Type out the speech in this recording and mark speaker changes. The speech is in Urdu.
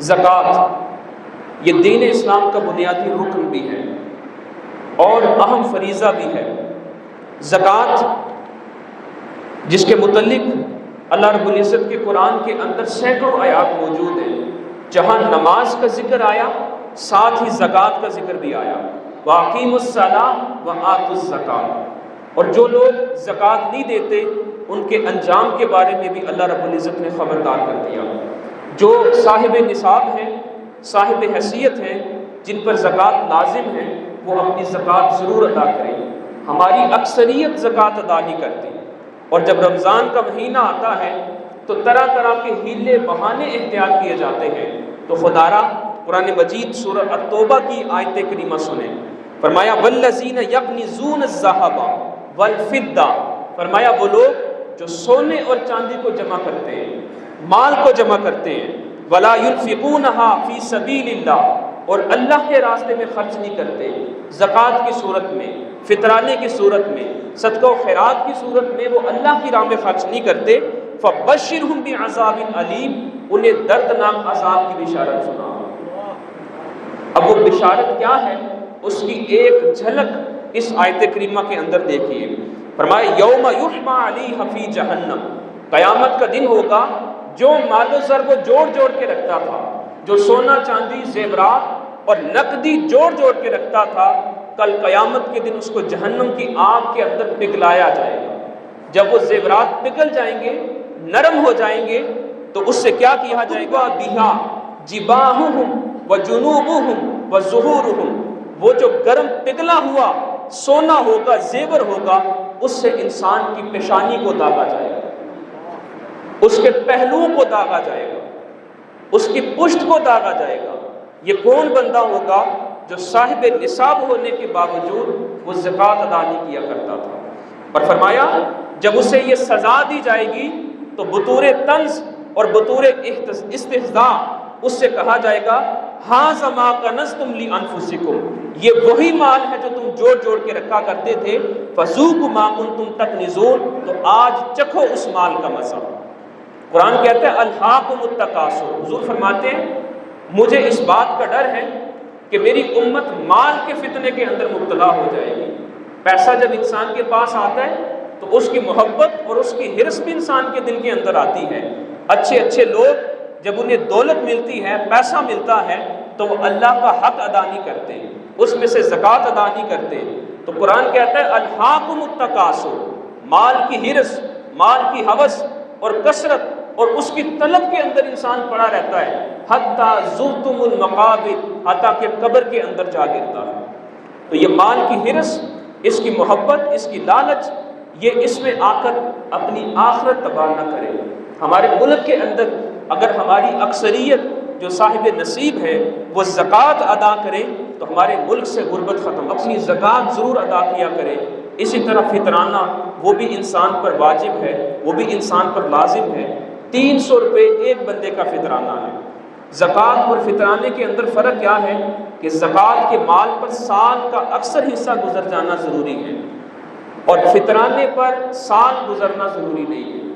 Speaker 1: زکوٰۃ یہ دین اسلام کا بنیادی رکن بھی ہے اور اہم فریضہ بھی ہے۔ زکوٰۃ جس کے متعلق اللہ رب العزت کے قرآن کے اندر سینکڑوں آیات موجود ہیں، جہاں نماز کا ذکر آیا ساتھ ہی زکوٰۃ کا ذکر بھی آیا، وَأَقِیمُوا الصَّلَاةَ وَآتُوا الزَّکَاةَ، اور جو لوگ زکوٰۃ نہیں دیتے ان کے انجام کے بارے میں بھی اللہ رب العزت نے خبردار کر دیا۔ جو صاحب نصاب ہیں، صاحب حیثیت ہیں، جن پر زکوٰۃ لازم ہے، وہ اپنی زکوٰۃ ضرور ادا کریں۔ ہماری اکثریت زکوٰۃ ادا نہیں کرتی، اور جب رمضان کا مہینہ آتا ہے تو طرح طرح کے ہیلے بہانے اختیار کیے جاتے ہیں۔ تو خدارا قرآن مجید سورہ التوبہ کی آیت کریمہ سنیں، فرمایا وَالَّذِينَ يَكْنِزُونَ الذَّهَبَ وَالْفِضَّةَ، فرمایا وہ لوگ جو سونے اور چاندی کو جمع کرتے ہیں، مال کو جمع کرتے ہیں، وَلَا يُنْفِقُونَهَا فِي سَبِيلِ اللَّهِ، اور اللہ کے راستے میں خرچ نہیں کرتے، زکوٰۃ کی صورت میں، فطرانے کی صورت میں، صدقہ و خیرات کی صورت میں وہ اللہ کی راہ میں خرچ نہیں کرتے، فَبَشِّرْهُم بِعَذَابٍ أَلِيمٍ، انہیں دردناک عذاب کی بشارت سنا۔ اب وہ بشارت کیا ہے، اس کی ایک جھلک اس آیت کریمہ کے اندر دیکھیے۔ فرمایا یوم یحمى علیہ فی جہنم، قیامت کا دن ہوگا جو مال و زر کو جوڑ جوڑ کے رکھتا تھا، جو سونا چاندی زیورات اور نقدی جوڑ جوڑ کے رکھتا تھا، کل قیامت کے دن اس کو جہنم کی آگ کے اندر پگھلایا جائے گا۔ جب وہ زیورات پگھل جائیں گے، نرم ہو جائیں گے، تو اس سے کیا کیا جائے گا، بِہَا جِبَاهُهُمْ وَجُنُوبُهُمْ وَظُهُورُهُمْ، وہ جو گرم پگھلا ہوا سونا ہوگا، زیور ہوگا، اس سے انسان کی پیشانی کو داغا جائے گا، اس کے پہلوؤں کو داغا جائے گا، اس کی پشت کو داغا جائے گا۔ یہ کون بندہ ہوگا جو صاحب نصاب ہونے کے باوجود وہ زکوٰۃ ادا نہیں کیا کرتا تھا؟ اور فرمایا جب اسے یہ سزا دی جائے گی تو بطور طنز اور بطور استہزاء اس سے کہا جائے گا ہَذَا مَا كَنَزْتُمْ لِأَنفُسِكُمْ، یہ وہی مال ہے جو تم جوڑ جوڑ کے رکھا کرتے تھے، فَذُوقُوا مَا كُنتُمْ تَكْنِزُونَ، تو آج چکھو اس مال کا مزہ۔ قرآن کہتے ہیں الْحَاكُمُ التَّكَاثُرُ، حضور فرماتے ہیں مجھے اس بات کا ڈر ہے کہ میری امت مال کے فتنے کے اندر مبتلا ہو جائے گی۔ پیسہ جب انسان کے پاس آتا ہے تو اس کی محبت اور اس کی حرص بھی انسان کے دل کے اندر آتی ہے۔ اچھے اچھے لوگ جب انہیں دولت ملتی ہے، پیسہ ملتا ہے، تو وہ اللہ کا حق ادا نہیں کرتے، اس میں سے زکوٰۃ ادا نہیں کرتے۔ تو قرآن کہتا ہے الحاکم التکاثر، مال کی حرص، مال کی ہوس اور کثرت اور اس کی طلب کے اندر انسان پڑا رہتا ہے، حتیٰ زرتم المقابر، حتیٰ کہ قبر کے اندر جا گرتا ہے۔ تو یہ مال کی حرص، اس کی محبت، اس کی لالچ، یہ اس میں آ کر اپنی آخرت تباہ نہ کرے۔ ہمارے ملک کے اندر اگر ہماری اکثریت جو صاحب نصیب ہے وہ زکوٰۃ ادا کرے تو ہمارے ملک سے غربت ختم۔ اپنی زکوٰۃ ضرور ادا کیا کرے۔ اسی طرح فطرانہ وہ بھی انسان پر واجب ہے، وہ بھی انسان پر لازم ہے۔ 300 روپے ایک بندے کا فطرانہ ہے۔ زکوٰۃ اور فطرانے کے اندر فرق کیا ہے کہ زکوٰۃ کے مال پر سال کا اکثر حصہ گزر جانا ضروری ہے، اور فطرانے پر سال گزرنا ضروری نہیں ہے۔